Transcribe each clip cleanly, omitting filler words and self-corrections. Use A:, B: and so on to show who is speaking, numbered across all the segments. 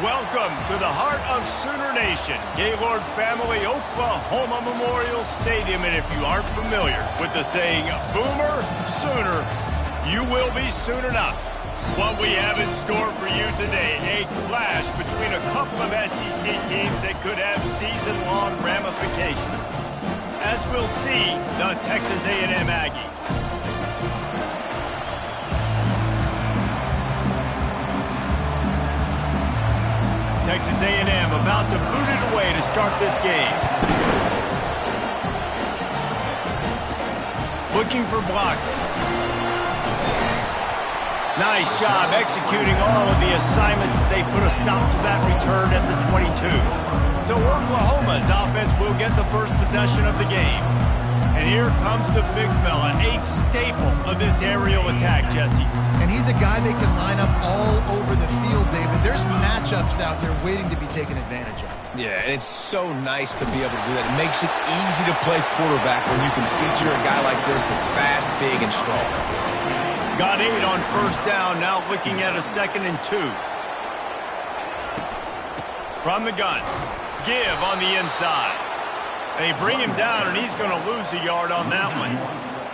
A: Welcome to the heart of Sooner Nation, Gaylord Family Oklahoma Memorial Stadium. And if you aren't familiar with the saying, Boomer Sooner, you will be soon enough. What we have in store for you today, a clash between a couple of SEC teams that could have season-long ramifications. As we'll see, the Texas A&M Aggies. Texas A&M about to boot it away to start this game. Looking for blockers. Nice job executing all of the assignments as they put a stop to that return at the 22. So Oklahoma's offense will get the first possession of the game. And here comes the big fella, a staple of this aerial attack, Jesse.
B: And he's a guy they can line up all over the field, David. There's matchups out there waiting to be taken advantage of.
C: Yeah, and it's so nice to be able to do that. It makes it easy to play quarterback when you can feature a guy like this that's fast, big, and strong.
A: Got 8 on first down, now looking at a 2nd and 2. From the gun, give on the inside. They bring him down, and he's going to lose a yard on that one.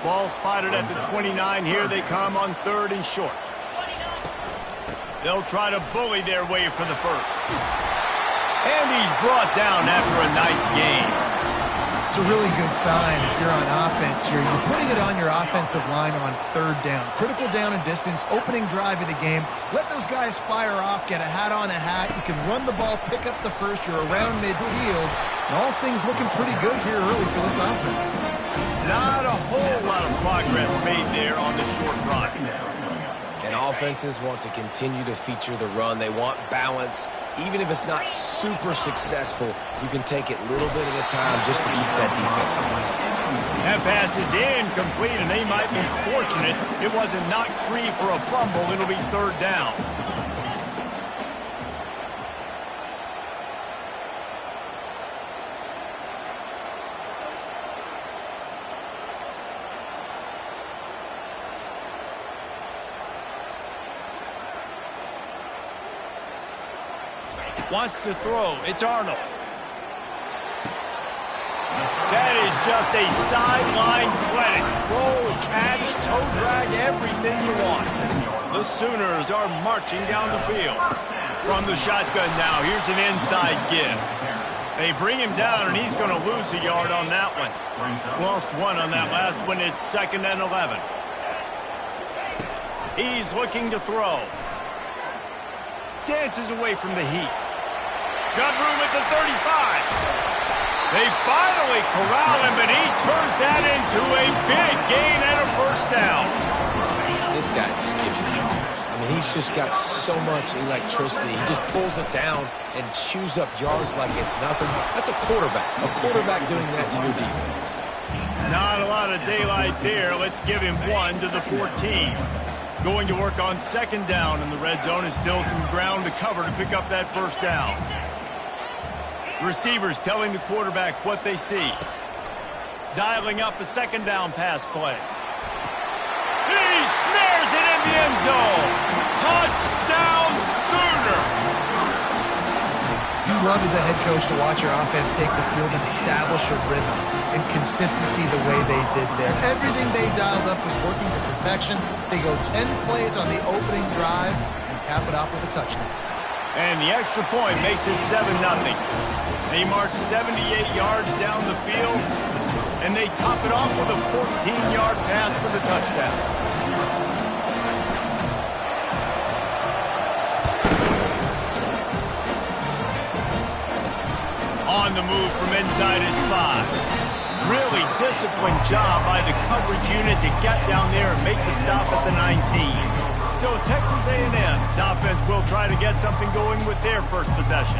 A: Ball spotted at the 29. Here they come on 3rd and short. They'll try to bully their way for the first. And he's brought down after a nice gain.
B: It's a really good sign if you're on offense here. You're putting it on your offensive line on 3rd down. Critical down and distance, opening drive of the game. Let those guys fire off, get a hat on a hat. You can run the ball, pick up the first. You're around midfield. And all things looking pretty good here early for this offense.
A: Not a whole lot of progress made there on the short run.
C: And offenses want to continue to feature the run. They want balance. Even if it's not super successful, you can take it little bit at a time just to keep that defense honest.
A: That pass is incomplete, and they might be fortunate it wasn't knocked free for a fumble. It'll be 3rd down. Wants to throw. It's Arnold. That is just a sideline clinic. Throw, catch, toe drag, everything you want. The Sooners are marching down the field. From the shotgun now, here's an inside give. They bring him down, and he's going to lose a yard on that one. Lost 1 on that last one. It's 2nd and 11. He's looking to throw. Dances away from the heat. Got room at the 35. They finally corral him, and he turns that into a big gain and a first down.
C: This guy just gives you yards. I mean, he's just got so much electricity. He just pulls it down and chews up yards like it's nothing. That's a quarterback. A quarterback doing that to your defense.
A: Not a lot of daylight there. Let's give him 1 to the 14. Going to work on 2nd down, and the red zone is still some ground to cover to pick up that first down. Receivers telling the quarterback what they see. Dialing up a 2nd down pass play. He snares it in the end zone. Touchdown Sooners!
B: You love as a head coach to watch your offense take the field and establish a rhythm and consistency the way they did there. Everything they dialed up was working to perfection. They go 10 plays on the opening drive and cap it off with a touchdown.
A: And the extra point makes it 7-0. They march 78 yards down the field, and they top it off with a 14-yard pass for the touchdown. On the move from inside his 5. Really disciplined job by the coverage unit to get down there and make the stop at the 19. So Texas A&M's offense will try to get something going with their first possession.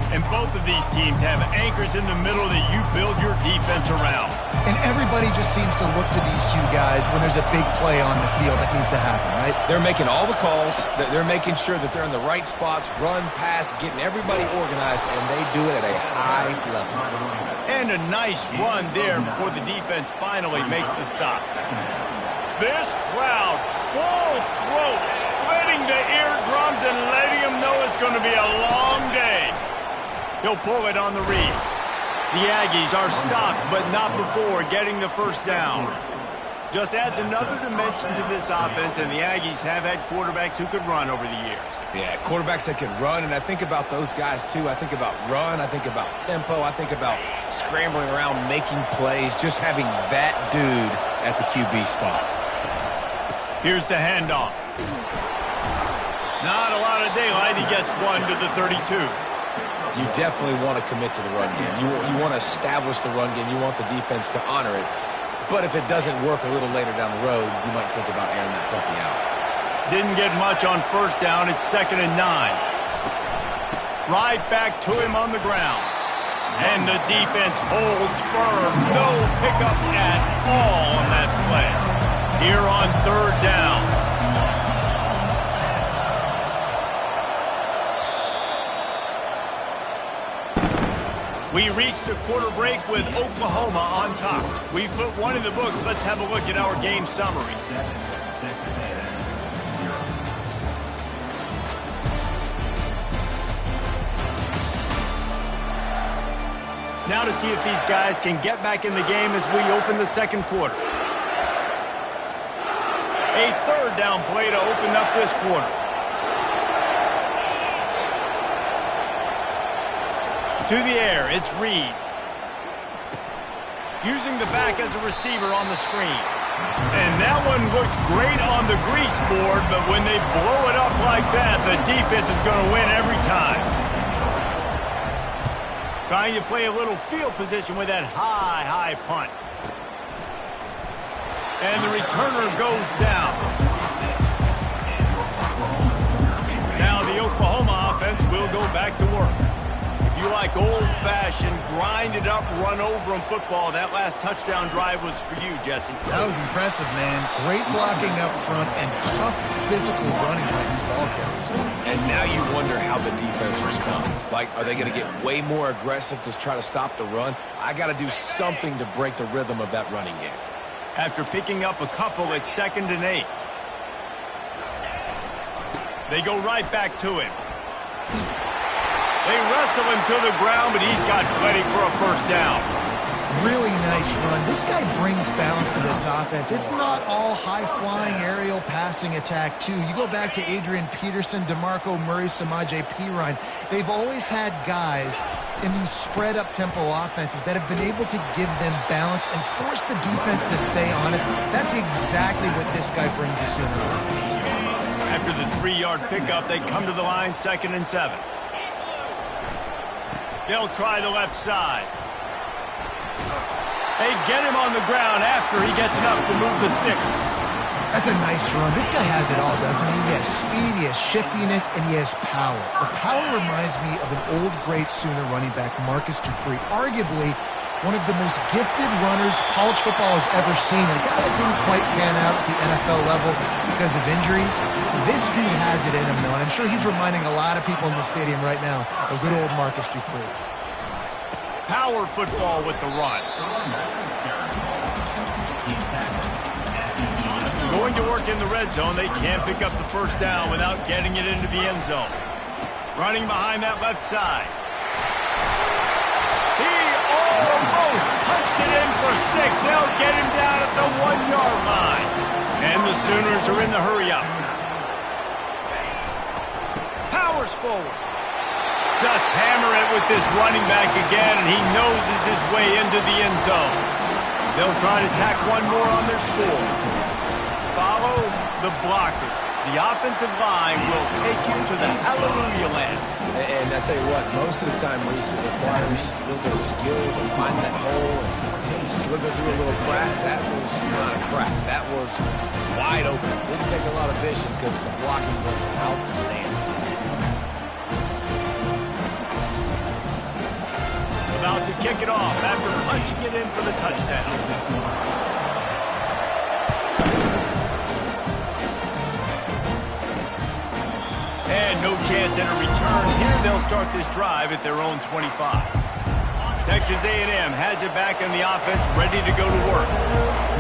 A: And both of these teams have anchors in the middle that you build your defense around.
B: And everybody just seems to look to these two guys when there's a big play on the field that needs to happen, right?
C: They're making all the calls. They're making sure that they're in the right spots, run, pass, getting everybody organized, and they do it at a high level.
A: And a nice run there before the defense finally makes the stop. This crowd, full throat, splitting the eardrums and letting them know it's going to be a long day. He'll pull it on the read. The Aggies are stopped, but not before getting the first down. Just adds another dimension to this offense, and the Aggies have had quarterbacks who could run over the years.
C: Yeah, quarterbacks that can run, and I think about those guys, too. I think about run, I think about tempo, I think about scrambling around, making plays, just having that dude at the QB spot.
A: Here's the handoff. Not a lot of daylight. He gets one to the 32.
C: You definitely want to commit to the run game. You want to establish the run game. You want the defense to honor it. But if it doesn't work a little later down the road, you might think about airing that puppy out.
A: Didn't get much on first down. It's 2nd and 9. Right back to him on the ground. And the defense holds firm. No pickup at all on that play. Here on 3rd down. We reached the quarter break with Oklahoma on top. We've put one in the books. Let's have a look at our game summary. Now to see if these guys can get back in the game as we open the second quarter. A 3rd down play to open up this quarter. To the air, it's Reed. Using the back as a receiver on the screen. And that one looked great on the grease board, but when they blow it up like that, the defense is going to win every time. Trying to play a little field position with that high punt. And the returner goes down. Now the Oklahoma offense will go back to work. If you like old-fashioned, grind-it-up, run-over-'em football, that last touchdown drive was for you, Jesse.
B: That was impressive, man. Great blocking up front and tough physical running by these ball carriers.
C: And now you wonder how the defense responds. Like, are they going to get way more aggressive to try to stop the run? I got to do something to break the rhythm of that running game.
A: After picking up a couple, it's 2nd and 8. They go right back to him. They wrestle him to the ground, but he's got plenty for a first down.
B: Really nice run. This guy brings balance to this offense. It's not all high-flying aerial passing attack, too. You go back to Adrian Peterson, DeMarco Murray, Samaje Perine. They've always had guys in these spread-up tempo offenses that have been able to give them balance and force the defense to stay honest. That's exactly what this guy brings the Sooner offense.
A: After the 3-yard pickup, they come to the line, 2nd and 7. They'll try the left side. They get him on the ground after he gets enough to move the sticks.
B: That's a nice run. This guy has it all, doesn't he? He has speed, he has shiftiness, and he has power. The power reminds me of an old, great Sooner running back, Marcus Dupree. Arguably one of the most gifted runners college football has ever seen. A guy that didn't quite pan out at the NFL level because of injuries. This dude has it in him, though, and I'm sure he's reminding a lot of people in the stadium right now of good old Marcus Dupree.
A: Power football with the run. Going to work in the red zone. They can't pick up the first down without getting it into the end zone. Running behind that left side. He almost punched it in for 6. They'll get him down at the 1-yard line. And the Sooners are in the hurry-up. Powers forward. Just hammer it with this running back again, and he noses his way into the end zone. They'll try to tack one more on their score. Follow the blockers. The offensive line will take you to the hallelujah land.
C: And I tell you what, most of the time, Reese, it requires a little bit of skill to find that hole and slither through a little crack. That was not a crack. That was wide open. Didn't take a lot of vision because the blocking was outstanding.
A: About to kick it off after punching it in for the touchdown. And no chance at a return. Here they'll start this drive at their own 25. Texas A&M has it back in the offense, ready to go to work.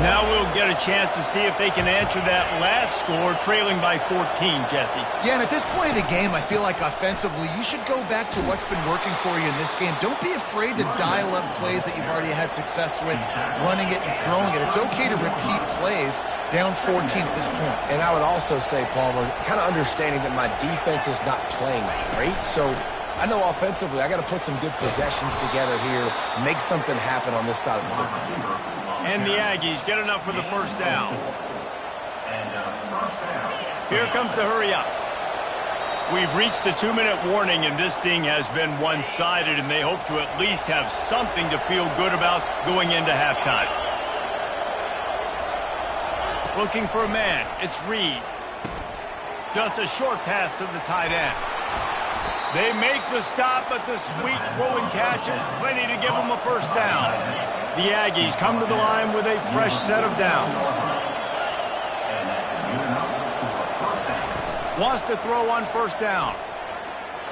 A: Now we'll get a chance to see if they can answer that last score, trailing by 14, Jesse.
B: Yeah, and at this point of the game, I feel like offensively, you should go back to what's been working for you in this game. Don't be afraid to dial up plays that you've already had success with, running it and throwing it. It's okay to repeat plays down 14 at this point.
C: And I would also say, Palmer, kind of understanding that my defense is not playing great, so I know offensively I got to put some good possessions together here, make something happen on this side of the football.
A: And the Aggies get enough for the first down. Here comes the hurry up. We've reached the 2-minute warning, and this thing has been one-sided, and they hope to at least have something to feel good about going into halftime. Looking for a man. It's Reed. Just a short pass to the tight end. They make the stop, but the sweet rolling catch is plenty to give them a first down. The Aggies come to the line with a fresh set of downs. Wants to throw on first down.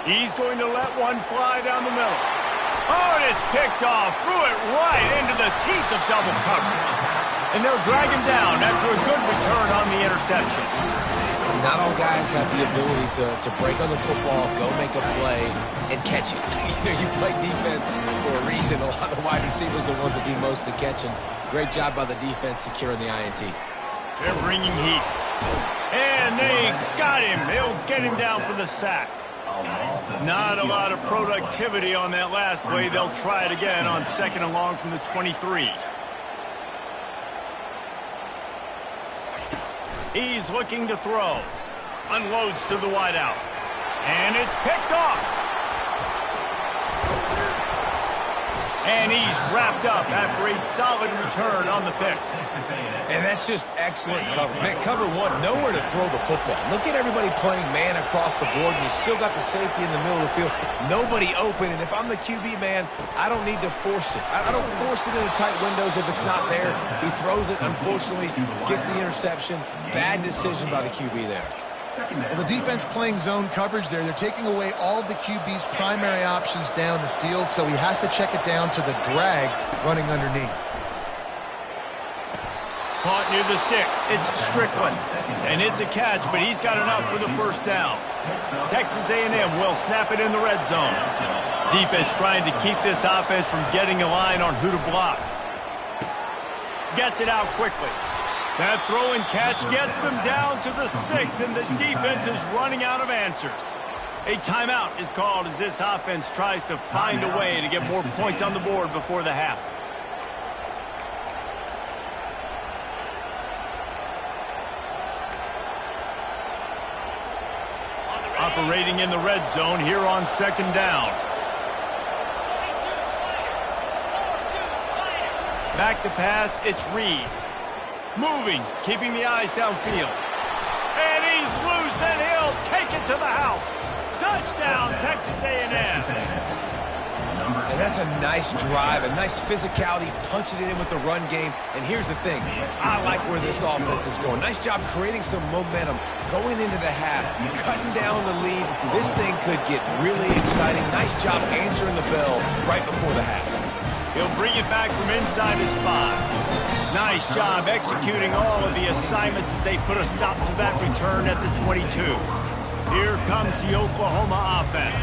A: He's going to let one fly down the middle. Oh, and it's picked off. Threw it right into the teeth of double coverage. And they'll drag him down after a good return on the interception.
C: Not all guys have the ability to break on the football, go make a play, and catch it. You play defense for a reason. A lot of the wide receivers are the ones that do most of the catching. Great job by the defense securing the INT.
A: They're bringing heat. And they got him. They'll get him down for the sack. Not a lot of productivity on that last play. They'll try it again on 2nd and long from the 23. He's looking to throw. Unloads to the wideout. And it's picked off. And he's wrapped up after a solid return on the pick.
C: And that's just excellent coverage. Man, cover one, nowhere to throw the football. Look at everybody playing man across the board, and you still got the safety in the middle of the field. Nobody open, and if I'm the QB, man, I don't need to force it. I don't force it into tight windows if it's not there. He throws it, unfortunately, gets the interception. Bad decision by the QB there.
B: Well, the defense playing zone coverage there. They're taking away all of the QB's primary options down the field, so he has to check it down to the drag running underneath.
A: Caught near the sticks. It's Strickland. And it's a catch, but he's got enough for the first down. Texas A&M will snap it in the red zone. Defense trying to keep this offense from getting a line on who to block. Gets it out quickly. That throw and catch gets them down to the 6, and the defense is running out of answers. A timeout is called as this offense tries to find a way to get more points on the board before the half. Operating in the red zone here on 2nd down. Back to pass, it's Reed. Moving, keeping the eyes downfield. And he's loose, and he'll take it to the house. Touchdown, Texas A&M.
C: And that's a nice drive, a nice physicality, punching it in with the run game. And here's the thing, I like where this offense is going. Nice job creating some momentum, going into the half, cutting down the lead. This thing could get really exciting. Nice job answering the bell right before the half.
A: He'll bring it back from inside his 5. Nice job executing all of the assignments as they put a stop to that return at the 22. Here comes the Oklahoma offense.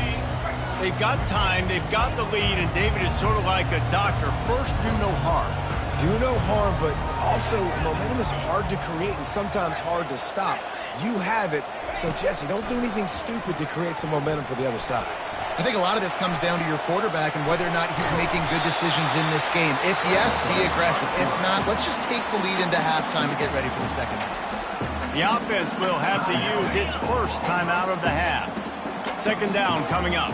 A: They've got time, they've got the lead, and David is sort of like a doctor. First, do no harm.
C: Do no harm, but also momentum is hard to create and sometimes hard to stop. You have it, so Jesse, don't do anything stupid to create some momentum for the other side.
B: I think a lot of this comes down to your quarterback and whether or not he's making good decisions in this game. If yes, be aggressive. If not, let's just take the lead into halftime and get ready for the second half.
A: The offense will have to use its first time out of the half. 2nd down coming up.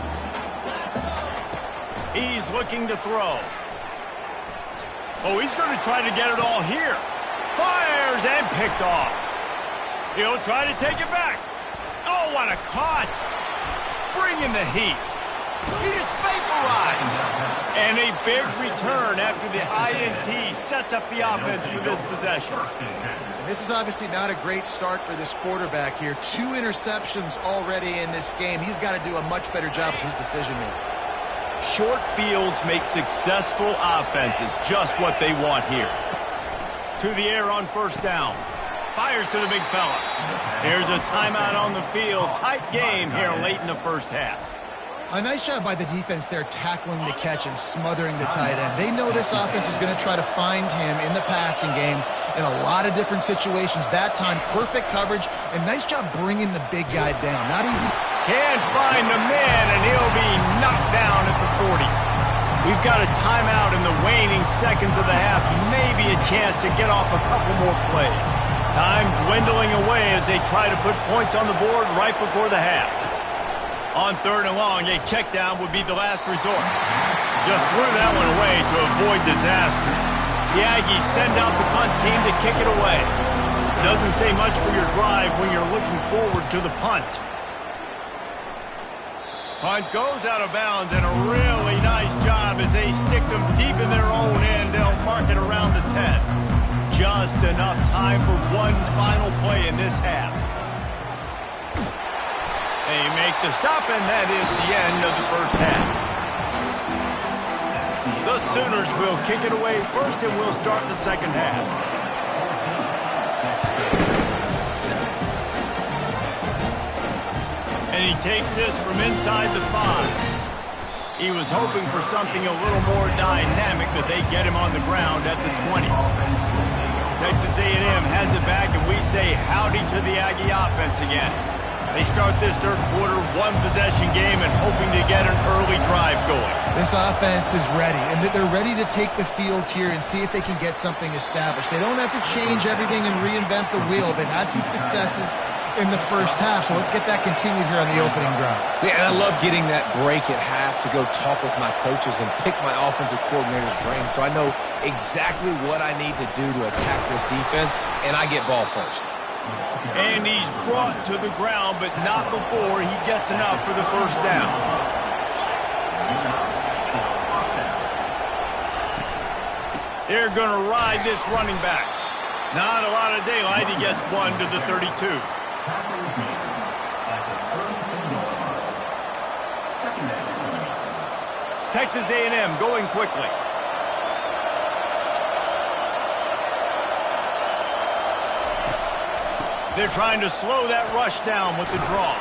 A: He's looking to throw. Oh, he's going to try to get it all here. Fires and picked off. He'll try to take it back. Oh, what a cut. Bringing the heat. He just vaporized. And a big return after the INT sets up the offense for this possession.
B: And this is obviously not a great start for this quarterback here. 2 interceptions already in this game. He's got to do a much better job with his decision-making.
A: Short fields make successful offenses just what they want here. To the air on first down. Fires to the big fella. There's a timeout on the field. Tight game here late in the first half.
B: A nice job by the defense there tackling the catch and smothering the tight end. They know this offense is going to try to find him in the passing game in a lot of different situations. That time, perfect coverage, and nice job bringing the big guy down. Not easy.
A: Can't find the man, and he'll be knocked down at the 40. We've got a timeout in the waning seconds of the half. Maybe a chance to get off a couple more plays. Time dwindling away as they try to put points on the board right before the half. On third and long, a check down would be the last resort. Just threw that one away to avoid disaster. The Aggies send out the punt team to kick it away. Doesn't say much for your drive when you're looking forward to the punt. Punt goes out of bounds, and a really nice job as they stick them deep in their own end. They'll mark it around the 10. Just enough time for one final play in this half. They make the stop, and that is the end of the first half. The Sooners will kick it away first, and we'll start the second half. And he takes this from inside the 5. He was hoping for something a little more dynamic, but they get him on the ground at the 20. Texas A&M has it back, and we say howdy to the Aggie offense again. They start this third quarter, one-possession game, and hoping to get an early drive going.
B: This offense is ready, and they're ready to take the field here and see if they can get something established. They don't have to change everything and reinvent the wheel. They've had some successes in the first half, so let's get that continued here on the opening drive.
C: Yeah, and I love getting that break at half to go talk with my coaches and pick my offensive coordinator's brain so I know exactly what I need to do to attack this defense, and I get ball first.
A: And he's brought to the ground, but not before he gets enough for the first down. They're going to ride this running back. Not a lot of daylight. He gets one to the 32. Texas A&M going quickly. They're trying to slow that rush down with the draw.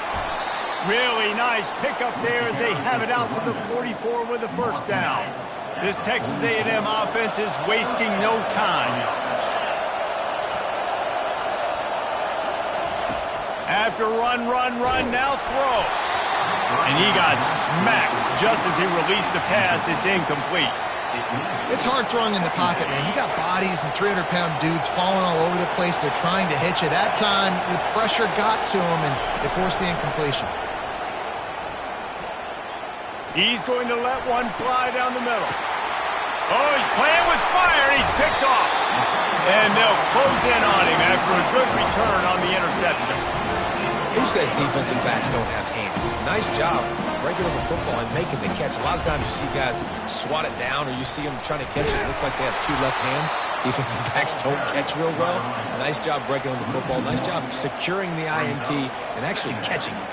A: Really nice pickup there as they have it out to the 44 with the first down. This Texas A&M offense is wasting no time. After run, now throw. And he got smacked just as he released the pass. It's incomplete.
B: It's hard throwing in the pocket, man. You got bodies and 300-pound dudes falling all over the place. They're trying to hit you. That time, the pressure got to him, and it forced the incompletion.
A: He's going to let one fly down the middle. Oh, he's playing with fire, and he's picked off. And they'll close in on him after a good return on the interception.
C: Who says defensive backs don't have hands? Nice job breaking up the football and making the catch. A lot of times you see guys swat it down or you see them trying to catch it. It looks like they have two left hands. Defensive backs don't catch real well. Nice job breaking on the football. Nice job securing the INT and actually catching it.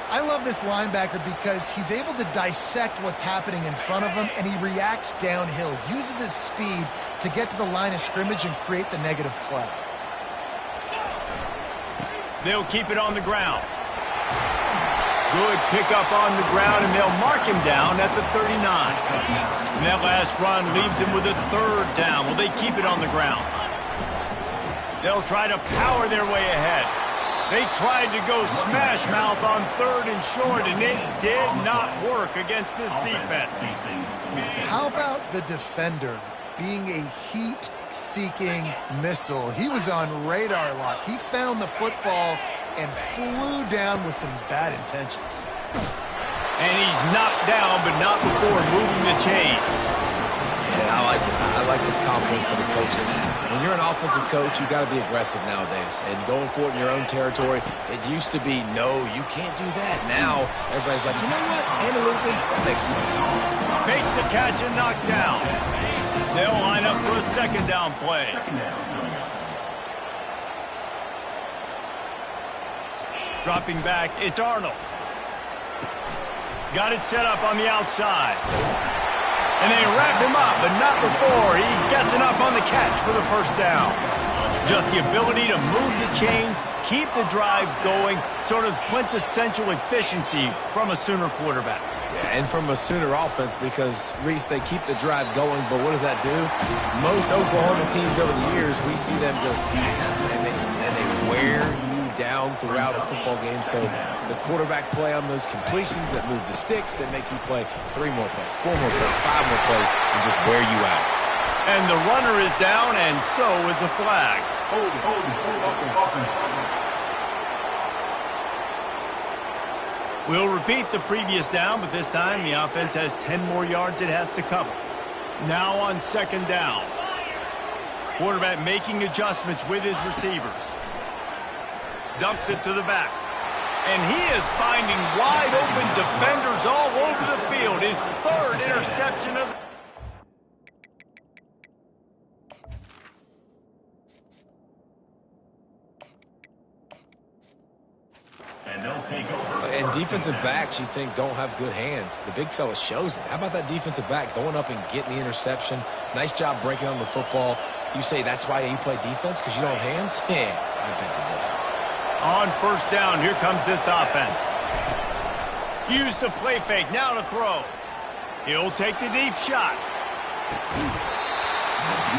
B: I love this linebacker because he's able to dissect what's happening in front of him, and he reacts downhill, uses his speed to get to the line of scrimmage and create the negative play.
A: They'll keep it on the ground. Good pickup on the ground, and they'll mark him down at the 39. And that last run leaves him with a third down. Will they keep it on the ground? They'll try to power their way ahead. They tried to go smash mouth on third and short, and it did not work against this defense.
B: How about the defender being a heat-seeking missile? He was on radar lock. He found the football and flew down with some bad intentions.
A: And he's knocked down, but not before moving the chains.
C: Yeah, I like it. I like the confidence of the coaches. When you're an offensive coach, you got to be aggressive nowadays. And going for it in your own territory, it used to be, no, you can't do that. Now, everybody's like, you know what? Analytically, that makes sense.
A: Makes the catch and knocked down. They'll line up for a second down play. Dropping back, it's Arnold. Got it set up on the outside. And they wrap him up, but not before he gets enough on the catch for the first down. Just the ability to move the chains, keep the drive going, sort of quintessential efficiency from a Sooner quarterback.
C: Yeah, and from a Sooner offense because, Reese, they keep the drive going, but what does that do? Most Oklahoma teams over the years, we see them go fast, and they wear you down throughout a football game. So the quarterback play on those completions that move the sticks, that make you play 3 more plays, 4 more plays, 5 more plays, and just wear you out.
A: And the runner is down, and so is a flag. We'll repeat the previous down, but this time the offense has 10 more yards it has to cover. Now on second down. Quarterback making adjustments with his receivers. Dumps it to the back. And he is finding wide open defenders all over the field. His 3rd interception of the...
C: And defensive backs, you think, don't have good hands. The big fella shows it. How about that defensive back going up and getting the interception? Nice job breaking on the football. You say that's why you play defense, because you don't have hands? Yeah, I bet you do.
A: On first down, here comes this offense. Use the play fake, now to throw. He'll take the deep shot.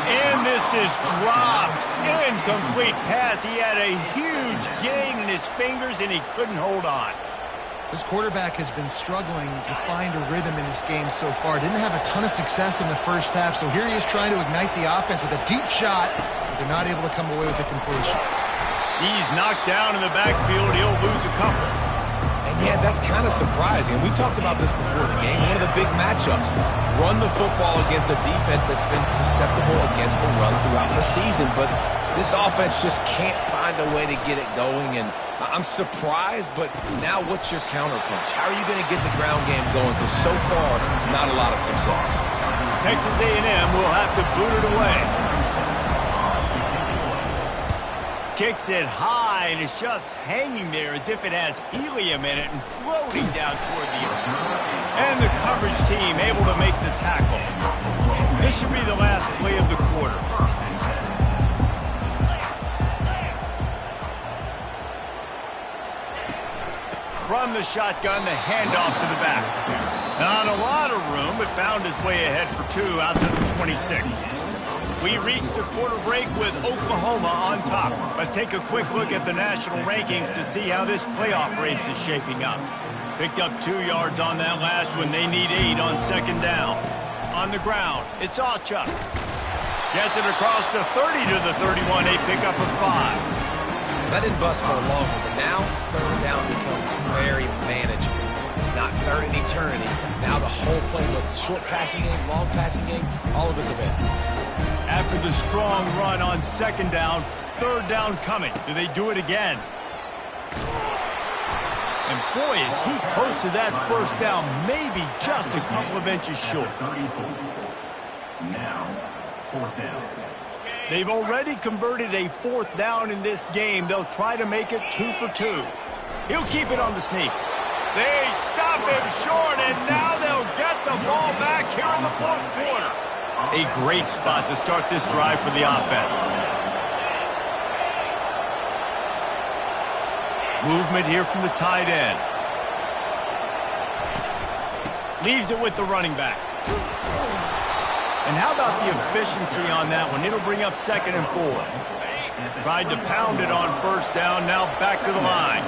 A: And this is dropped. Incomplete pass. He had a huge gain in his fingers, and he couldn't hold on.
B: This quarterback has been struggling to find a rhythm in this game so far. Didn't have a ton of success in the first half, so here he is trying to ignite the offense with a deep shot, but they're not able to come away with the completion.
A: He's knocked down in the backfield. He'll lose a couple.
C: And yeah, that's kind of surprising. We talked about this before the game. One of the big matchups. Run the football against a defense that's been susceptible against the run throughout the season. But this offense just can't find a way to get it going. And I'm surprised, but now what's your counterpunch? How are you going to get the ground game going? Because so far, not a lot of success.
A: Texas A&M will have to boot it away. Kicks it high, and it's just hanging there as if it has helium in it and floating down toward the earth. And the coverage team able to make the tackle. This should be the last play of the quarter. From the shotgun, the handoff to the back. Not a lot of room, but found his way ahead for 2 out to the 26. We reached the quarter break with Oklahoma on top. Let's take a quick look at the national rankings to see how this playoff race is shaping up. Picked up 2 yards on that last one. They need 8 on second down. On the ground, it's Awchuk. Gets it across the 30 to the 31. A pickup of 5.
C: That didn't bust for a long one, but now third down becomes very manageable. It's not third in eternity. Now the whole playbook, short passing game, long passing game, all of it's available.
A: After the strong run on second down, third down coming. Do they do it again? And boy, is he close to that first down, maybe just a couple of inches short.
D: Now, fourth down.
A: They've already converted a 4th down in this game. They'll try to make it 2 for 2. He'll keep it on the sneak. They stop him short, and now they'll get the ball back here in the 4th quarter. A great spot to start this drive for the offense. Movement here from the tight end. Leaves it with the running back. And how about the efficiency on that one? It'll bring up 2nd and 4. Tried to pound it on first down, now back to the line.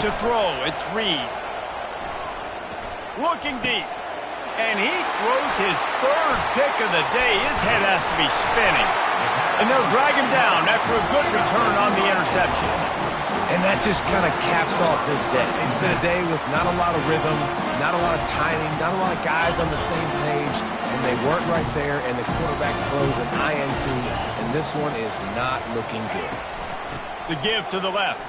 A: To throw, it's Reed. Looking deep. And he throws his 3rd pick of the day. His head has to be spinning. And they'll drag him down after a good return on the interception.
C: And that just kind of caps off this day. It's been a day with not a lot of rhythm, not a lot of timing, not a lot of guys on the same page, and they weren't right there, and the quarterback throws an INT, and this one is not looking good.
A: The give to the left.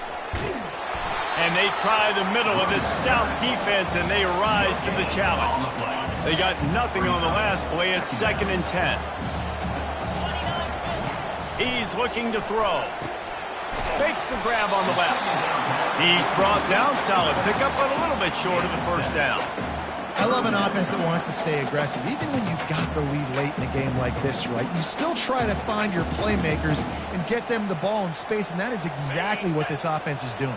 A: And they try the middle of this stout defense, and they rise to the challenge. They got nothing on the last play. It's 2nd and 10. He's looking to throw. Makes the grab on the left. He's brought down. Solid pickup, but a little bit short of the first down.
B: I love an offense that wants to stay aggressive. Even when you've got the lead late in a game like this, right, you still try to find your playmakers and get them the ball in space, and that is exactly what this offense is doing.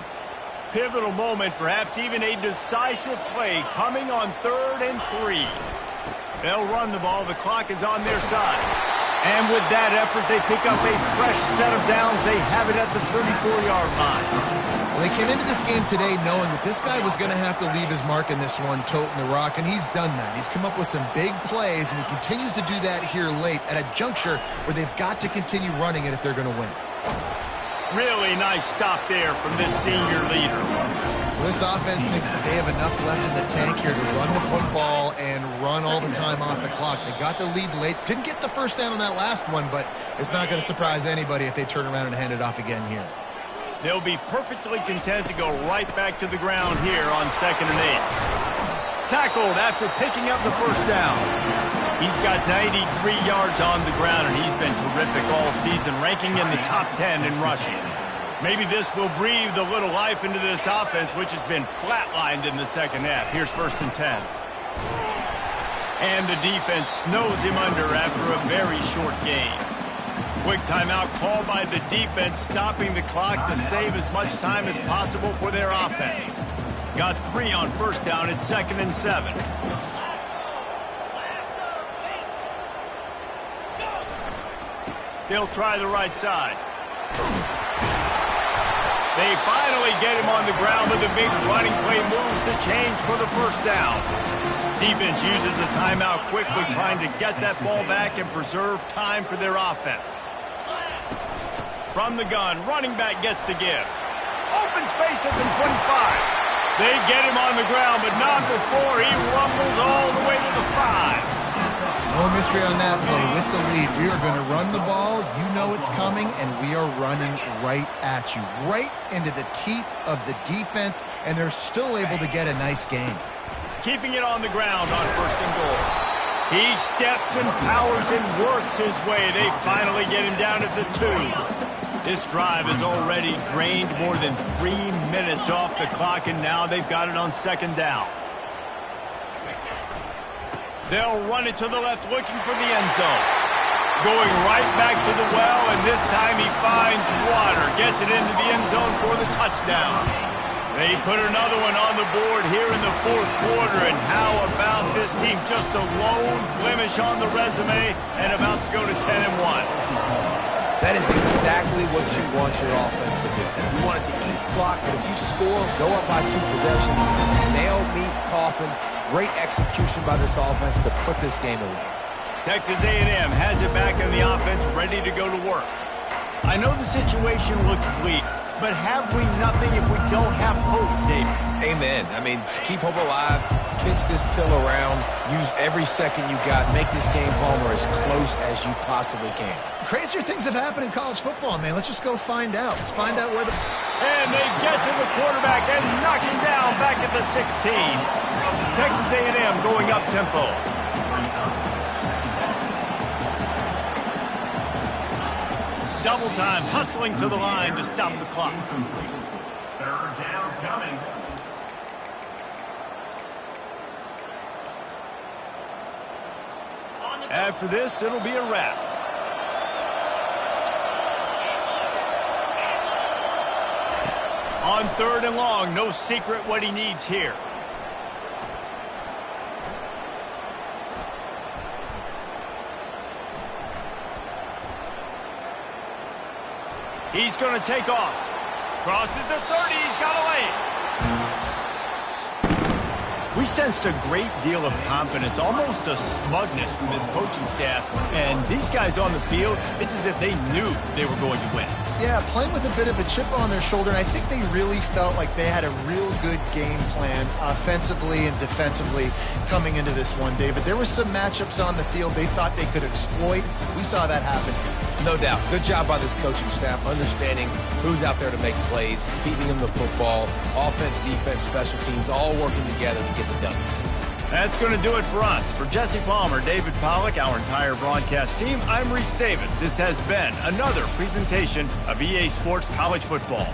A: Pivotal moment, perhaps even a decisive play coming on 3rd and 3. They'll run the ball. The clock is on their side. And with that effort, they pick up a fresh set of downs. They have it at the 34-yard line.
B: Well, they came into this game today knowing that this guy was going to have to leave his mark in this one, toting the rock, and he's done that. He's come up with some big plays, and he continues to do that here late at a juncture where they've got to continue running it if they're going to win.
A: Really nice stop there from this senior leader.
B: Well, this offense thinks that they have enough left in the tank here to run the football and run all the time off the clock. They got the lead late. Didn't get the first down on that last one, but it's not going to surprise anybody if they turn around and hand it off again here.
A: They'll be perfectly content to go right back to the ground here on 2nd and 8. Tackled after picking up the first down. He's got 93 yards on the ground, and he's been terrific all season, ranking in the top 10 in rushing. Maybe this will breathe a little life into this offense, which has been flatlined in the second half. Here's 1st and 10. And the defense snows him under after a very short game. Quick timeout called by the defense, stopping the clock to save as much time as possible for their offense. Got 3 on 1st down at 2nd and 7. They'll try the right side. They finally get him on the ground with a big running play, moves to change for the first down. Defense uses a timeout quickly, trying to get that ball back and preserve time for their offense. From the gun, running back gets to give. Open space at the 25. They get him on the ground, but not before he rumbles all the way to the 5.
B: No mystery on that play. With the lead, we are going to run the ball. You know it's coming, and we are running right at you, right into the teeth of the defense, and they're still able to get a nice gain.
A: Keeping it on the ground on 1st and goal. He steps and powers and works his way. They finally get him down at the 2. This drive has already drained more than 3 minutes off the clock, and now they've got it on 2nd down. They'll run it to the left, looking for the end zone. Going right back to the well, and this time he finds water. Gets it into the end zone for the touchdown. They put another one on the board here in the 4th quarter, and how about this team? Just a lone blemish on the resume and about to go to 10-1.
C: That is exactly what you want your offense to do. You want it to eat clock, but if you score, go up by 2 possessions, nail, meet, coffin. Great execution by this offense to put this game away.
A: Texas A&M has it back in the offense, ready to go to work. I know the situation looks bleak, but have we nothing if we don't have hope, David?
C: Amen. I mean, keep hope alive, pitch this pill around, use every second you got, make this game, Palmer, as close as you possibly can.
B: Crazier things have happened in college football, man. Let's just go find out. Let's find out where the...
A: And they get to the quarterback and knock him down back at the 16. Texas A&M going up tempo. Double time, hustling to the line to stop the clock.
D: 3rd down coming.
A: After this, it'll be a wrap. On 3rd and long, no secret what he needs here. He's going to take off. Crosses the 30. He's got to lay it. We sensed a great deal of confidence, almost a smugness from this coaching staff. And these guys on the field, it's as if they knew they were going to win.
B: Yeah, playing with a bit of a chip on their shoulder, and I think they really felt like they had a real good game plan offensively and defensively coming into this one, David. There were some matchups on the field they thought they could exploit. We saw that happen.
C: No doubt. Good job by this coaching staff, understanding who's out there to make plays, feeding them the football, offense, defense, special teams, all working together to get the W.
A: That's going to do it for us. For Jesse Palmer, David Pollack, our entire broadcast team, I'm Reese Davis. This has been another presentation of EA Sports College Football.